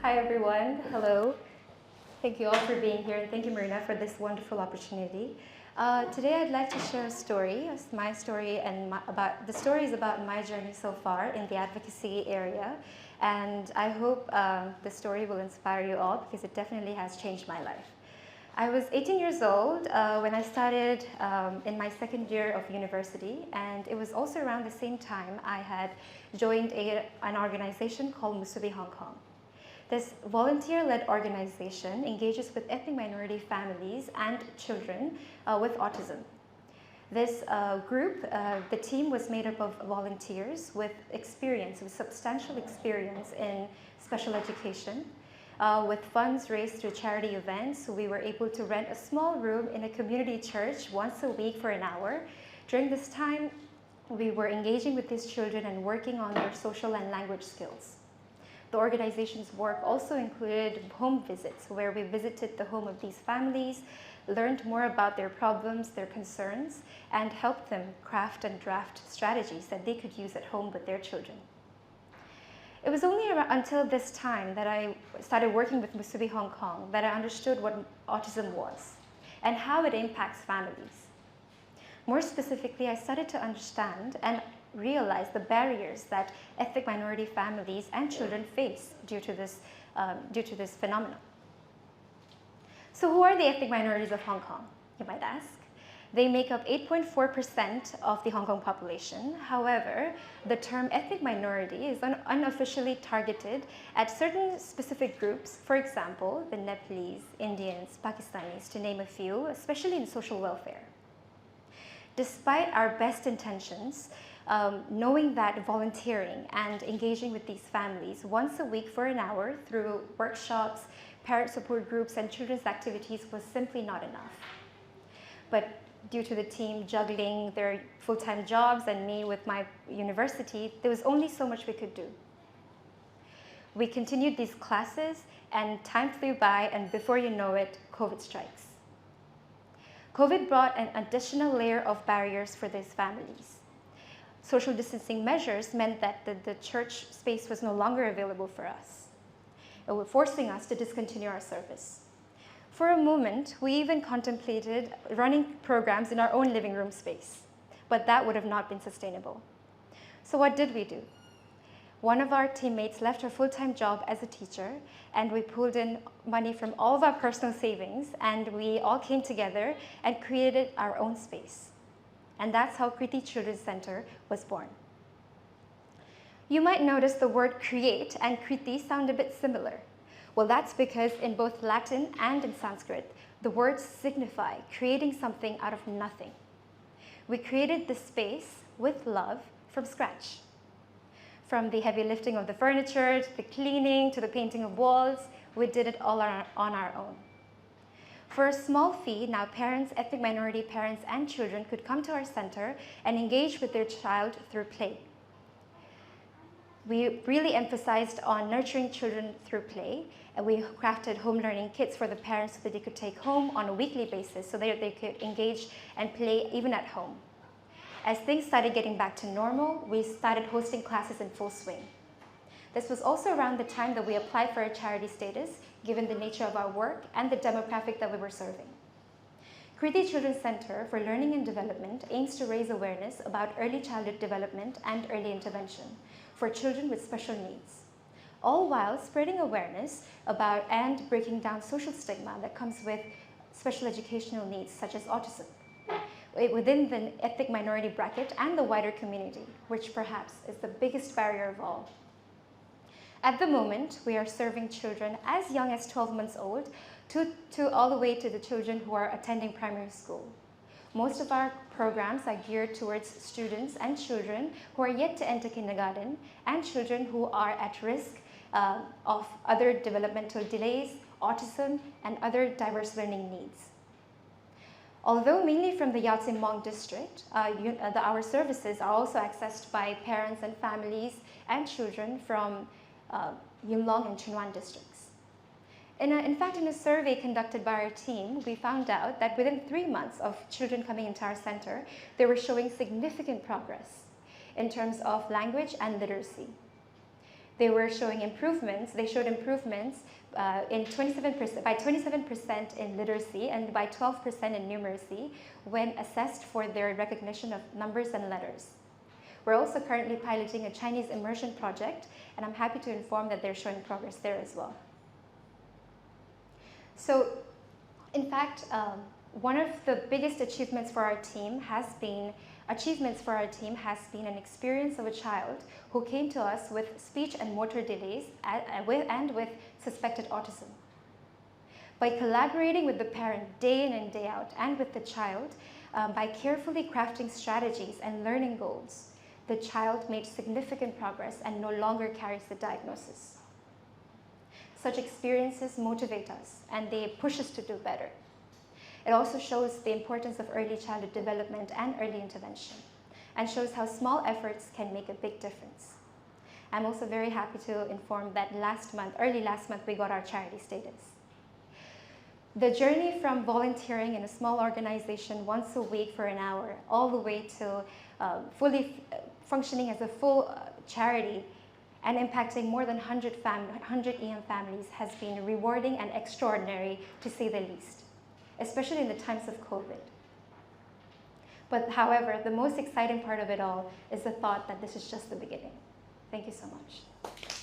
Hi everyone, hello. Thank you all for being here, and thank you Marina for this wonderful opportunity. Today I'd like to share a story, my story, and the stories about my journey so far in the advocacy area. And I hope the story will inspire you all because it definitely has changed my life. I was 18 years old when I started in my second year of university, and it was also around the same time I had joined an organization called Musubi Hong Kong. This volunteer-led organization engages with ethnic minority families and children with autism. This group, the team was made up of volunteers with substantial experience in special education. With funds raised through charity events, we were able to rent a small room in a community church once a week for an hour. During this time, we were engaging with these children and working on their social and language skills. The organization's work also included home visits, where we visited the home of these families, learned more about their problems, their concerns, and helped them craft and draft strategies that they could use at home with their children. It was only until this time that I started working with Musubi Hong Kong that I understood what autism was and how it impacts families. More specifically, I started to understand and realize the barriers that ethnic minority families and children face due to this phenomenon. So who are the ethnic minorities of Hong Kong, you might ask? They make up 8.4% of the Hong Kong population. However, the term ethnic minority is unofficially targeted at certain specific groups, for example, the Nepalese, Indians, Pakistanis, to name a few, especially in social welfare. Despite our best intentions, knowing that volunteering and engaging with these families once a week for an hour through workshops, parent support groups, and children's activities was simply not enough. But due to the team juggling their full-time jobs and me with my university, there was only so much we could do. We continued these classes, and time flew by, and before you know it, COVID strikes. COVID brought an additional layer of barriers for these families. Social distancing measures meant that the church space was no longer available for us. It was forcing us to discontinue our service. For a moment, we even contemplated running programs in our own living room space, but that would have not been sustainable. So what did we do? One of our teammates left her full-time job as a teacher, and we pulled in money from all of our personal savings, and we all came together and created our own space. And that's how Kriti Children's Center was born. You might notice the word create and Kriti sound a bit similar. Well, that's because in both Latin and in Sanskrit, the words signify creating something out of nothing. We created this space with love from scratch. From the heavy lifting of the furniture, to the cleaning, to the painting of walls, we did it all on our own. For a small fee, now parents, ethnic minority parents, and children could come to our center and engage with their child through play. We really emphasized on nurturing children through play, and we crafted home learning kits for the parents so that they could take home on a weekly basis so that they could engage and play even at home. As things started getting back to normal, we started hosting classes in full swing. This was also around the time that we applied for a charity status, given the nature of our work and the demographic that we were serving. Kriti Children's Center for Learning and Development aims to raise awareness about early childhood development and early intervention for children with special needs, all while spreading awareness about and breaking down social stigma that comes with special educational needs such as autism within the ethnic minority bracket and the wider community, which perhaps is the biggest barrier of all. At the moment, we are serving children as young as 12 months old to all the way to the children who are attending primary school. Most of our programs are geared towards students and children who are yet to enter kindergarten and children who are at risk of other developmental delays, autism, and other diverse learning needs. Although mainly from the Yau Tsim Mong district, our services are also accessed by parents and families and children from Yuen Long and Chuen Wan districts. In fact, in a survey conducted by our team, we found out that within 3 months of children coming into our center, they were showing significant progress in terms of language and literacy. They were showing improvements. They showed improvements in 27%, by 27% in literacy and by 12% in numeracy when assessed for their recognition of numbers and letters. We're also currently piloting a Chinese immersion project, and I'm happy to inform that they're showing progress there as well. So, in fact, one of the biggest achievements for our team has been an experience of a child who came to us with speech and motor delays and with suspected autism. By collaborating with the parent day in and day out and with the child, by carefully crafting strategies and learning goals, the child made significant progress and no longer carries the diagnosis. Such experiences motivate us and they push us to do better. It also shows the importance of early childhood development and early intervention, and shows how small efforts can make a big difference. I'm also very happy to inform that early last month, we got our charity status. The journey from volunteering in a small organization once a week for an hour, all the way to fully functioning as a full charity and impacting more than 100 EM families has been rewarding and extraordinary, to say the least, especially in the times of COVID. But however, the most exciting part of it all is the thought that this is just the beginning. Thank you so much.